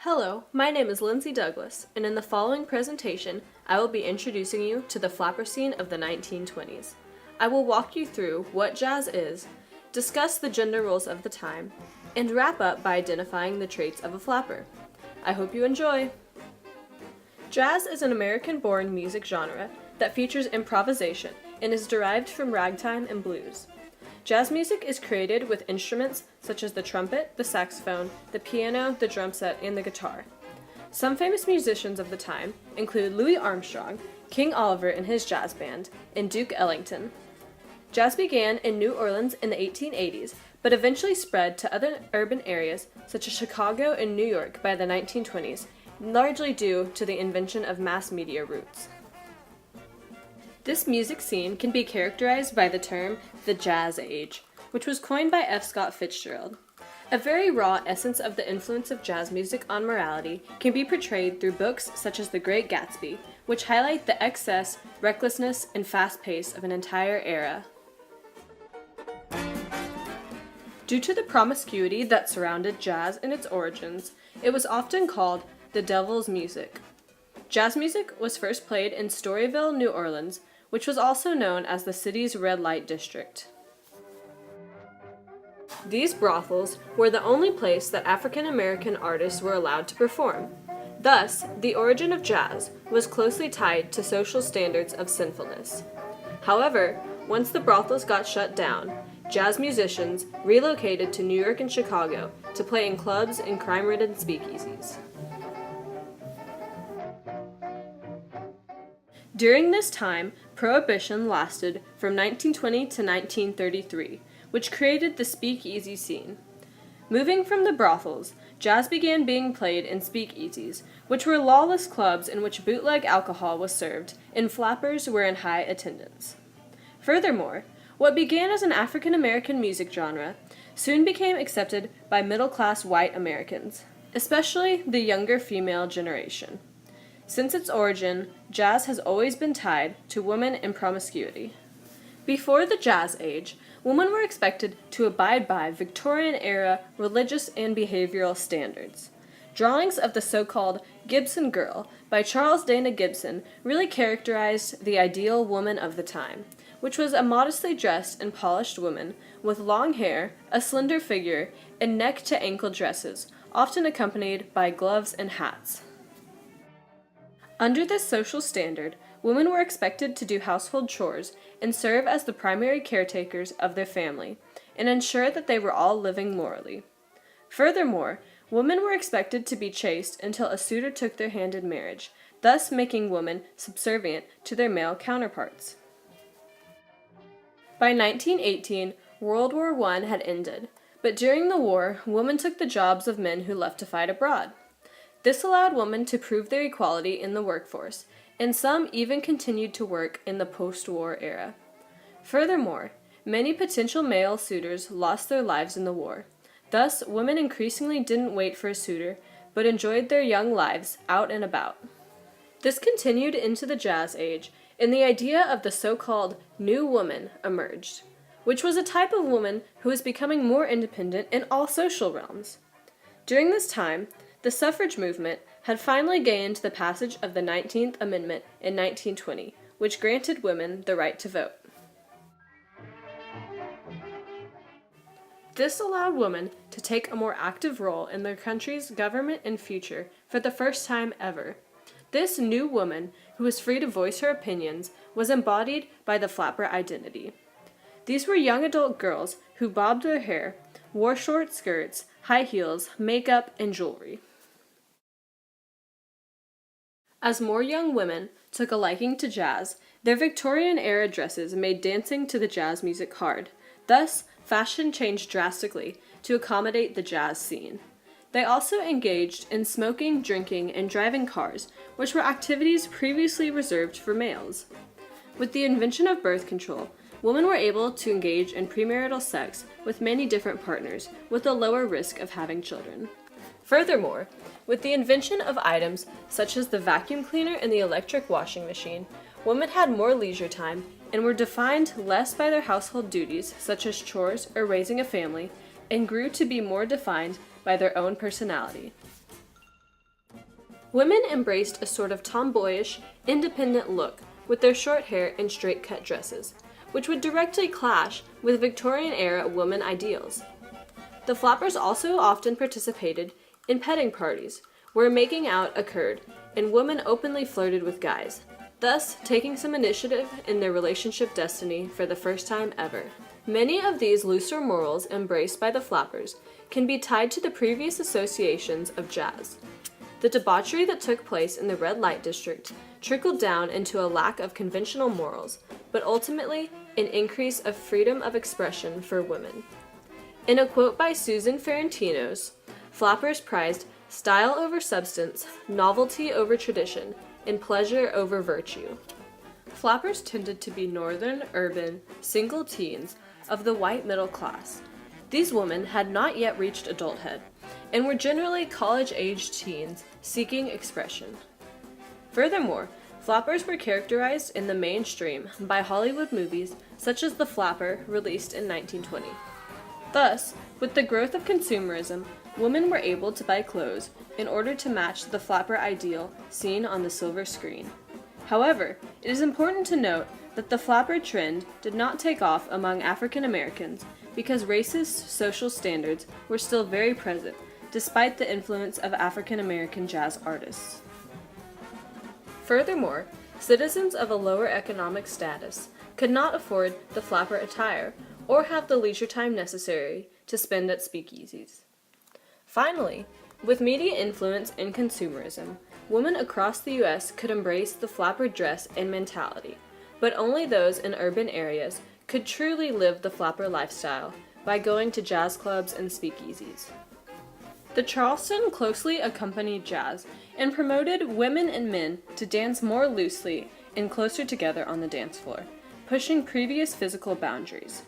Hello, my name is Lindsay Douglas, and in the following presentation, I will be introducing you to the flapper scene of the 1920s. I will walk you through what jazz is, discuss the gender roles of the time, and wrap up by identifying the traits of a flapper. I hope you enjoy! Jazz is an American-born music genre that features improvisation and is derived from ragtime and blues. Jazz music is created with instruments such as the trumpet, the saxophone, the piano, the drum set, and the guitar. Some famous musicians of the time include Louis Armstrong, King Oliver and his jazz band, and Duke Ellington. Jazz began in New Orleans in the 1880s, but eventually spread to other urban areas such as Chicago and New York by the 1920s, largely due to the invention of mass media routes. This music scene can be characterized by the term the Jazz Age, which was coined by F. Scott Fitzgerald. A very raw essence of the influence of jazz music on morality can be portrayed through books such as The Great Gatsby, which highlight the excess, recklessness, and fast pace of an entire era. Due to the promiscuity that surrounded jazz in its origins, it was often called the devil's music. Jazz music was first played in Storyville, New Orleans, which was also known as the city's red light district. These brothels were the only place that African American artists were allowed to perform. Thus, the origin of jazz was closely tied to social standards of sinfulness. However, once the brothels got shut down, jazz musicians relocated to New York and Chicago to play in clubs and crime-ridden speakeasies. During this time, Prohibition lasted from 1920 to 1933, which created the speakeasy scene. Moving from the brothels, jazz began being played in speakeasies, which were lawless clubs in which bootleg alcohol was served, and flappers were in high attendance. Furthermore, what began as an African American music genre soon became accepted by middle-class white Americans, especially the younger female generation. Since its origin, jazz has always been tied to women and promiscuity. Before the Jazz Age, women were expected to abide by Victorian-era religious and behavioral standards. Drawings of the so-called Gibson Girl by Charles Dana Gibson really characterized the ideal woman of the time, which was a modestly dressed and polished woman with long hair, a slender figure, and neck-to-ankle dresses, often accompanied by gloves and hats. Under this social standard, women were expected to do household chores and serve as the primary caretakers of their family, and ensure that they were all living morally. Furthermore, women were expected to be chaste until a suitor took their hand in marriage, thus making women subservient to their male counterparts. By 1918, World War I had ended, but during the war, women took the jobs of men who left to fight abroad. This allowed women to prove their equality in the workforce, and some even continued to work in the post-war era. Furthermore, many potential male suitors lost their lives in the war. Thus, women increasingly didn't wait for a suitor, but enjoyed their young lives out and about. This continued into the Jazz Age, and the idea of the so-called New Woman emerged, which was a type of woman who was becoming more independent in all social realms. During this time, the suffrage movement had finally gained the passage of the 19th Amendment in 1920, which granted women the right to vote. This allowed women to take a more active role in their country's government and future for the first time ever. This new woman, who was free to voice her opinions, was embodied by the flapper identity. These were young adult girls who bobbed their hair, wore short skirts, high heels, makeup, and jewelry. As more young women took a liking to jazz, their Victorian-era dresses made dancing to the jazz music hard. Thus, fashion changed drastically to accommodate the jazz scene. They also engaged in smoking, drinking, and driving cars, which were activities previously reserved for males. With the invention of birth control, women were able to engage in premarital sex with many different partners, with a lower risk of having children. Furthermore, with the invention of items such as the vacuum cleaner and the electric washing machine, women had more leisure time and were defined less by their household duties, such as chores or raising a family, and grew to be more defined by their own personality. Women embraced a sort of tomboyish, independent look with their short hair and straight-cut dresses, which would directly clash with Victorian-era woman ideals. The flappers also often participated in petting parties, where making out occurred and women openly flirted with guys, thus taking some initiative in their relationship destiny for the first time ever. Many of these looser morals embraced by the flappers can be tied to the previous associations of jazz. The debauchery that took place in the red light district trickled down into a lack of conventional morals, but ultimately an increase of freedom of expression for women. In a quote by Susan Ferentinos, flappers prized style over substance, novelty over tradition, and pleasure over virtue. Flappers tended to be northern, urban, single teens of the white middle class. These women had not yet reached adulthood, and were generally college-aged teens seeking expression. Furthermore, flappers were characterized in the mainstream by Hollywood movies such as The Flapper, released in 1920. Thus, with the growth of consumerism, women were able to buy clothes in order to match the flapper ideal seen on the silver screen. However, it is important to note that the flapper trend did not take off among African Americans because racist social standards were still very present, despite the influence of African American jazz artists. Furthermore, citizens of a lower economic status could not afford the flapper attire or have the leisure time necessary to spend at speakeasies. Finally, with media influence and consumerism, women across the U.S. could embrace the flapper dress and mentality, but only those in urban areas could truly live the flapper lifestyle by going to jazz clubs and speakeasies. The Charleston closely accompanied jazz and promoted women and men to dance more loosely and closer together on the dance floor, pushing previous physical boundaries.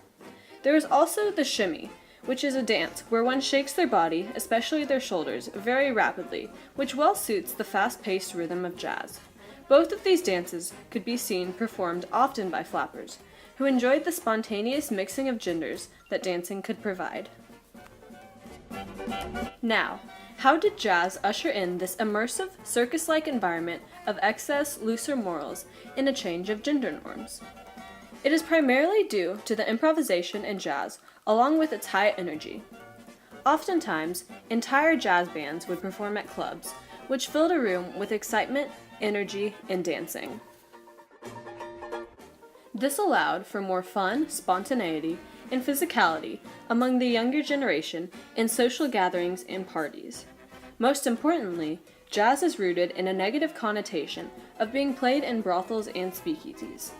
There is also the shimmy, which is a dance where one shakes their body, especially their shoulders, very rapidly, which well suits the fast-paced rhythm of jazz. Both of these dances could be seen performed often by flappers, who enjoyed the spontaneous mixing of genders that dancing could provide. Now, how did jazz usher in this immersive, circus-like environment of excess, looser morals and a change of gender norms? It is primarily due to the improvisation in jazz, along with its high energy. Oftentimes, entire jazz bands would perform at clubs, which filled a room with excitement, energy, and dancing. This allowed for more fun, spontaneity, and physicality among the younger generation in social gatherings and parties. Most importantly, jazz is rooted in a negative connotation of being played in brothels and speakeasies.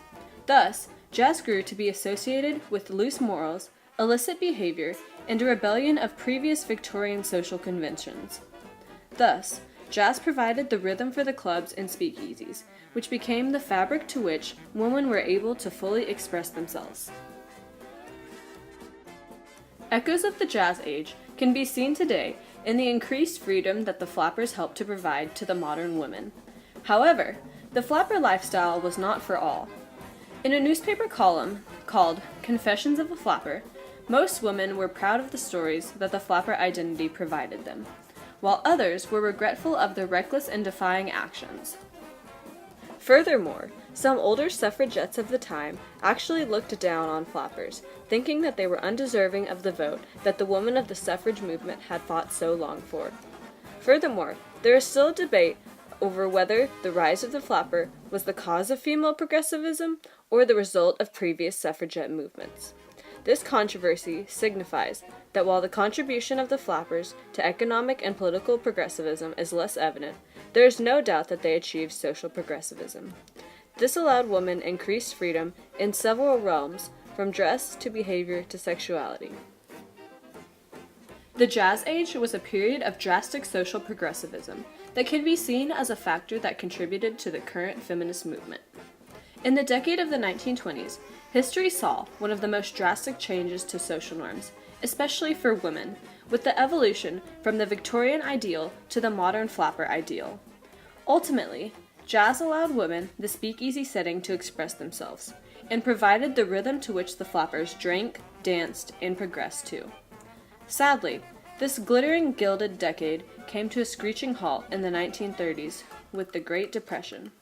Thus, jazz grew to be associated with loose morals, illicit behavior, and a rebellion of previous Victorian social conventions. Thus, jazz provided the rhythm for the clubs and speakeasies, which became the fabric to which women were able to fully express themselves. Echoes of the jazz age can be seen today in the increased freedom that the flappers helped to provide to the modern women. However, the flapper lifestyle was not for all. In a newspaper column called Confessions of a Flapper, most women were proud of the stories that the flapper identity provided them, while others were regretful of their reckless and defying actions. Furthermore, some older suffragettes of the time actually looked down on flappers, thinking that they were undeserving of the vote that the women of the suffrage movement had fought so long for. Furthermore, there is still a debate over whether the rise of the flapper was the cause of female progressivism or the result of previous suffragette movements. This controversy signifies that while the contribution of the flappers to economic and political progressivism is less evident, there is no doubt that they achieved social progressivism. This allowed women increased freedom in several realms, from dress to behavior to sexuality. The Jazz Age was a period of drastic social progressivism that can be seen as a factor that contributed to the current feminist movement. In the decade of the 1920s, history saw one of the most drastic changes to social norms, especially for women, with the evolution from the Victorian ideal to the modern flapper ideal. Ultimately, jazz allowed women the speakeasy setting to express themselves, and provided the rhythm to which the flappers drank, danced, and progressed to. Sadly, This glittering gilded decade came to a screeching halt in the 1930s with the Great Depression.